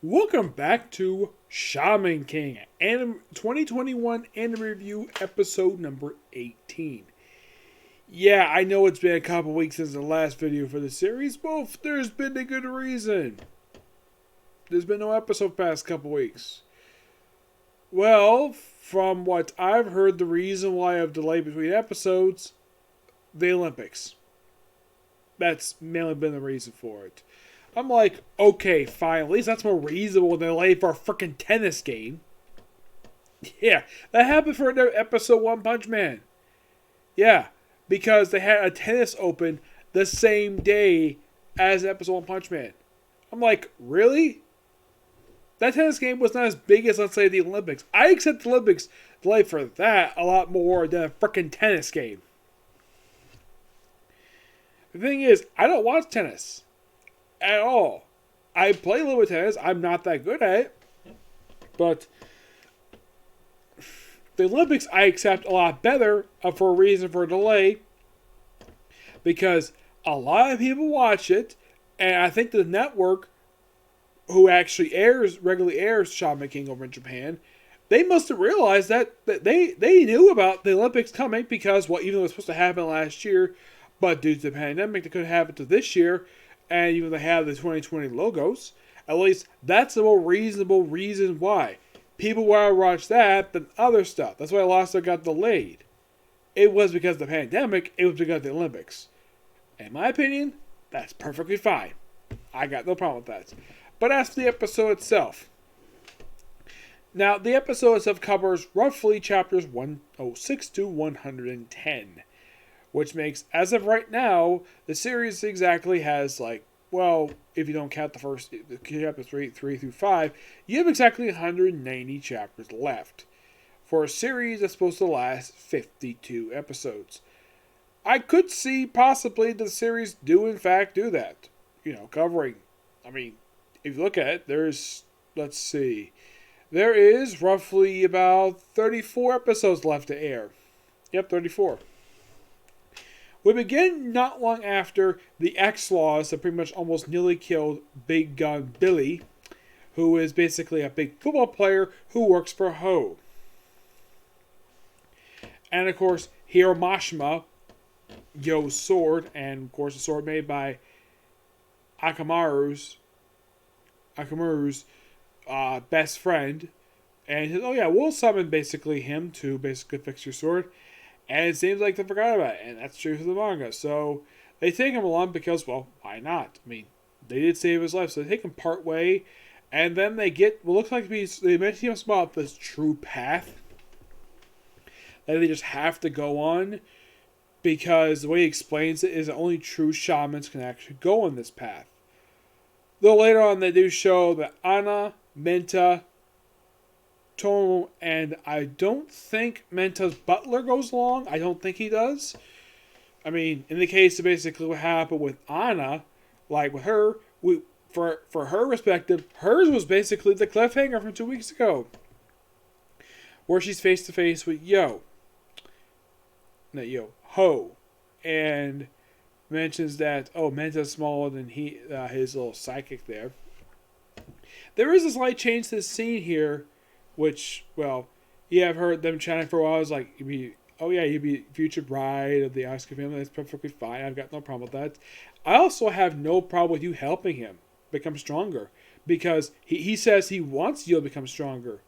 Welcome back to Shaman King, 2021 Anime Review, episode number 18. Yeah, I know it's been a couple weeks since the last video for the series, but there's been a good reason. There's been no episode past couple weeks. Well, from what I've heard, the reason why I've delayed between episodes, the Olympics. That's mainly been the reason for it. I'm like, okay, fine. At least that's more reasonable than delay for a freaking tennis game. Yeah, that happened for episode One Punch Man. Yeah, because they had a tennis open the same day as episode One Punch Man. I'm like, really? That tennis game was not as big as, let's say, the Olympics. I accept the Olympics delay for that a lot more than a freaking tennis game. The thing is, I don't watch tennis. At all. I play a little bit of tennis. I'm not that good at it. But the Olympics I accept a lot better for a reason for a delay. Because a lot of people watch it. And I think the network who actually regularly airs Shaman King over in Japan, they must have realized that they knew about the Olympics coming because, well, even though it was supposed to happen last year, but due to the pandemic, they couldn't have it to this year. And even though they have the 2020 logos, at least that's the more reasonable reason why. People want to watch that than other stuff. That's why Lost got delayed. It was because of the pandemic. It was because of the Olympics. In my opinion, that's perfectly fine. I got no problem with that. But as for the episode itself. Now, the episode itself covers roughly chapters 106 to 110. Which makes, as of right now, the series exactly has, like, well, if you don't count the first chapters 3 through 5, you have exactly 190 chapters left. For a series that's supposed to last 52 episodes. I could see possibly the series do in fact do that. Covering, if you look at it, let's see. There is roughly about 34 episodes left to air. Yep, 34. We begin not long after the X-Laws have pretty much almost nearly killed Big Gun Billy, who is basically a big football player who works for Ho. And of course, Hiromashima, Yo's sword, and of course the sword made by Akamaru's best friend. And he says, oh yeah, we'll summon basically him to basically fix your sword. And it seems like they forgot about it, and that's true for the manga. So they take him along because, well, why not? They did save his life, so they take him part way, and then they get what looks like they mention him about this true path that they just have to go on, because the way he explains it is that only true shamans can actually go on this path. Though later on they do show that Anna, Menta, Tomo, and I don't think Menta's butler goes along. I don't think he does. In the case of basically what happened with Anna, like with her, for her perspective, hers was basically the cliffhanger from 2 weeks ago, where she's face to face with Ho, and mentions that Menta's smaller than his little psychic there. There is a slight change to the scene here. Which, well, yeah, I've heard them chatting for a while. I was like, you'd be future bride of the Asuka family. That's perfectly fine. I've got no problem with that. I also have no problem with you helping him become stronger. Because he says he wants you to become stronger.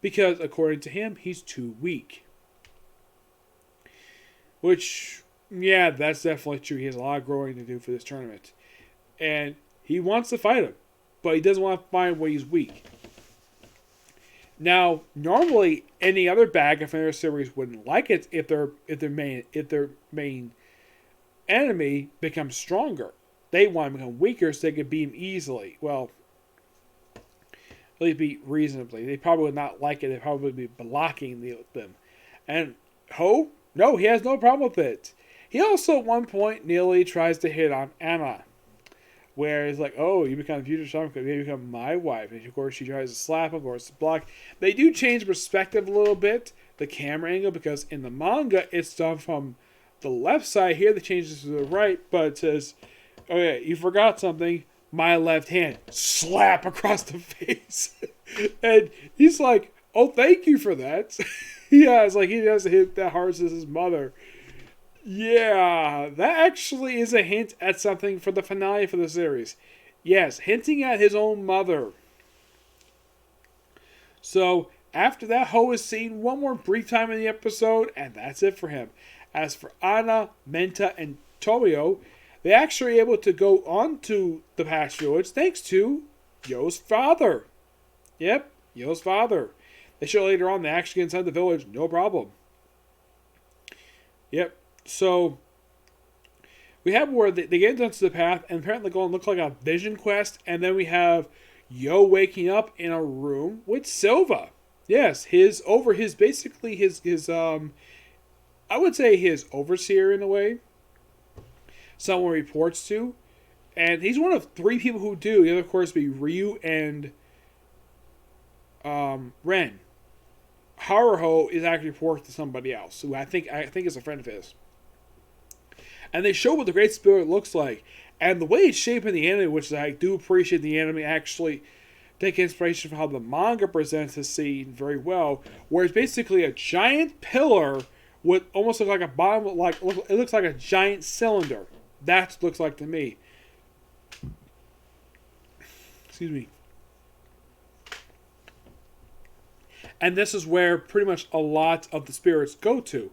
Because, according to him, he's too weak. Which, yeah, that's definitely true. He has a lot of growing to do for this tournament. And he wants to fight him. But he doesn't want to find where he's weak. Now, normally any other bag of their series wouldn't like it if their main enemy becomes stronger. They want to become weaker so they can beat him easily. Well, at least beat reasonably. They probably would not like it. They'd probably be blocking them. And Ho, no, he has no problem with it. He also at one point nearly tries to hit on Anna. Where it's like, oh, you become future shaman, you become my wife. And of course, she tries to slap him, of course, block. They do change perspective a little bit, the camera angle, because in the manga, it's done from the left side. Here, they change it to the right, but it says, oh yeah, you forgot something. my left hand, slap across the face. And he's like, oh, thank you for that. Yeah, it's like he doesn't hit that hard as his mother. Yeah, that actually is a hint at something for the finale for the series. Yes, hinting at his own mother. So, after that, Ho is seen one more brief time in the episode, and that's it for him. As for Anna, Menta, and Tomio, they actually able to go on to the past village thanks to Yo's father. Yep, Yo's father. They show later on they actually get inside the village, no problem. Yep, so we have where they get into the path and apparently going to look like a vision quest, and then we have Yo waking up in a room with Silva. Yes, his I would say his overseer in a way. Someone reports to. And he's one of 3 people who do. The other, of course, be Ryu and Ren. Haruho is actually reported to somebody else, who I think is a friend of his. And they show what the Great Spirit looks like. And the way it's shaped in the anime, which I do appreciate the anime actually take inspiration from how the manga presents the scene very well, where it's basically a giant pillar with almost look like a bottom, like it looks like a giant cylinder. That's what it looks like to me. Excuse me. And this is where pretty much a lot of the spirits go to.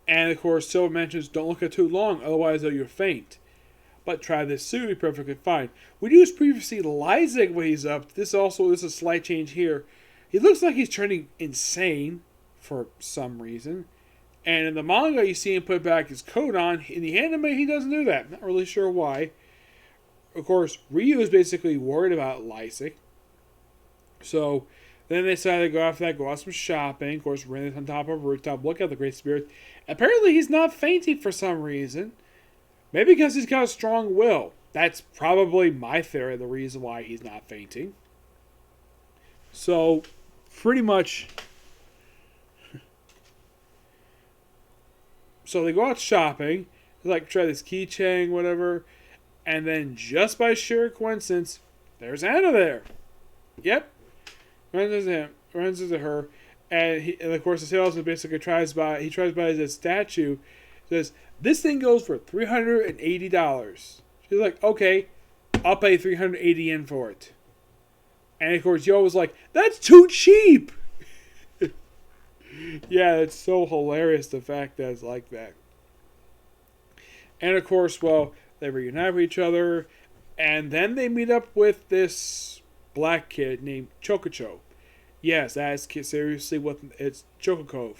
And of course, Silva mentions don't look at too long, otherwise you'll faint. But try this soon, be perfectly fine. We used previously Lysak when he's up. This is a slight change here. He looks like he's turning insane for some reason. And in the manga, you see him put back his coat on. In the anime, he doesn't do that. Not really sure why. Of course, Ryu is basically worried about Lysak. So then they decided to go after that, go out some shopping. Of course, Ren is on top of a rooftop, look at the Great Spirit. Apparently, he's not fainting for some reason. Maybe because he's got a strong will. That's probably my theory, the reason why he's not fainting. So, pretty much. So they go out shopping. They like try this keychain, whatever. And then just by sheer coincidence, there's Anna there. Yep. Runs into her. And of course the salesman basically tries by his statue. Says, this thing goes for $380. She's like, okay, I'll pay 380 yen for it. And of course, Yo was like, that's too cheap. Yeah, it's so hilarious the fact that it's like that. And of course, well, they reunite with each other, and then they meet up with this black kid named Chococho. Yes, that's seriously what it's Chococove.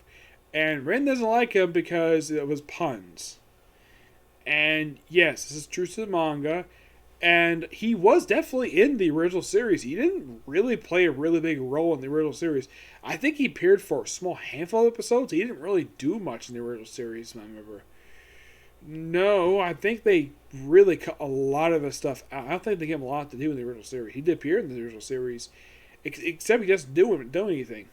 And Ren doesn't like him because it was puns. And yes, this is true to the manga. And he was definitely in the original series. He didn't really play a really big role in the original series. I think he appeared for a small handful of episodes. He didn't really do much in the original series, I remember. No, I think they really cut a lot of the stuff out. I don't think they gave him a lot to do in the original series. He did appear in the original series, except he doesn't do anything.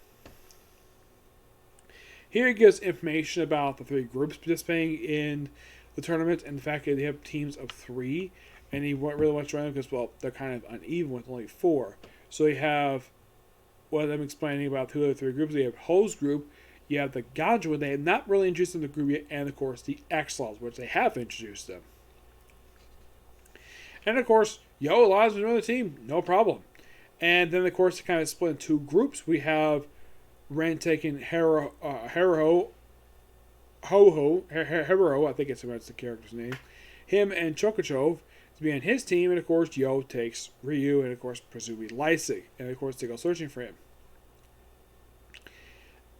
Here he gives information about the 3 groups participating in the tournament and the fact that they have teams of 3. And he really wants to run them because, well, they're kind of uneven with only 4. So you have, well, them explaining about 2 of the 3 groups. You have Ho's group, you have the Ganjwa, they have not really introduced them to the group yet, and of course the X-Laws, which they have introduced them. And of course, Yo allows them to join the team, no problem. And then, of course, they kind of split in 2 groups. We have Ren taking Haruho, I think that's the character's name. Him and Chocochove to be on his team, and of course, Yo takes Ryu, and of course, presumably Lysak, and of course, they go searching for him.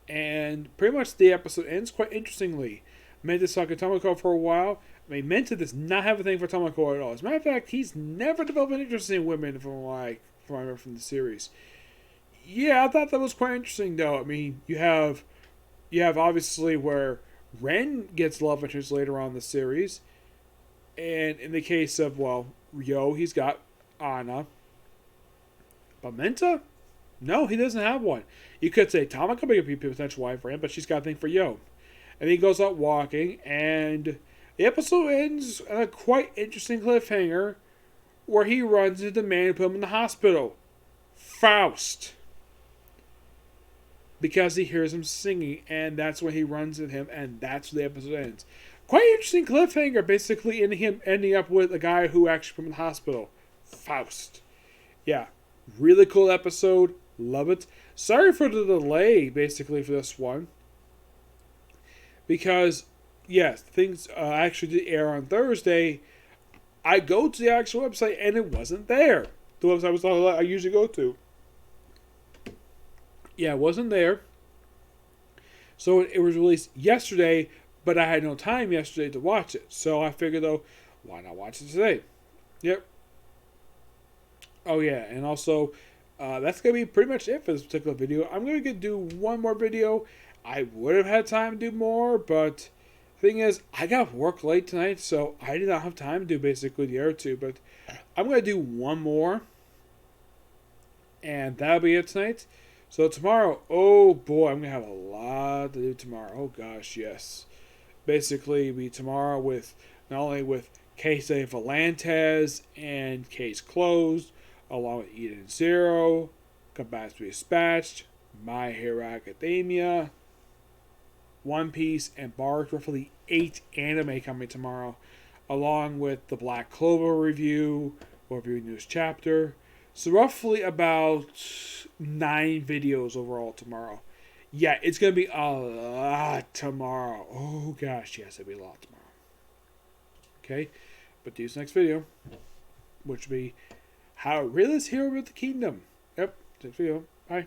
And pretty much the episode ends quite interestingly. Menta sucked at Tomoko for a while. I mean, Menta does not have a thing for Tomoko at all. As a matter of fact, he's never developed an interest in women from what I remember from the series. Yeah, I thought that was quite interesting, though. I mean, you have obviously where Ren gets love interest later on in the series. And in the case of, well, Yo, he's got Anna. But Menta? No, he doesn't have one. You could say Tomoko may be a potential wife for him, but she's got a thing for Yo. And he goes out walking, and the episode ends on a quite interesting cliffhanger where he runs into the man who put him in the hospital, Faust. Because he hears him singing, and that's when he runs into him, and that's where the episode ends. Quite interesting cliffhanger, basically, in him ending up with a guy who actually put him in the hospital, Faust. Yeah, really cool episode. Love it. Sorry for the delay, basically, for this one. Because, yes, things actually did air on Thursday. I go to the actual website, and it wasn't there. The website I usually go to. Yeah, it wasn't there. So it was released yesterday, but I had no time yesterday to watch it. So I figured, though, why not watch it today? Yep. Oh, yeah, and also, that's going to be pretty much it for this particular video. I'm going to do one more video. I would have had time to do more, but the thing is, I got work late tonight, so I did not have time to do basically the other two. But I'm going to do one more, and that'll be it tonight. So tomorrow, oh boy, I'm going to have a lot to do tomorrow. Oh gosh, yes. Basically, be tomorrow with, not only with Case de Volantes and Case Closed, along with Eden Zero, Combat Dispatched, My Hero Academia, One Piece, and Bark. Roughly 8 anime coming tomorrow, along with the Black Clover review, reviewing this chapter. So roughly about 9 videos overall tomorrow. Yeah, it's going to be a lot tomorrow. Oh gosh, yes, it'll be a lot tomorrow. Okay, but this next video, which will be how to rid this hero of the kingdom. Yep, next video. Bye.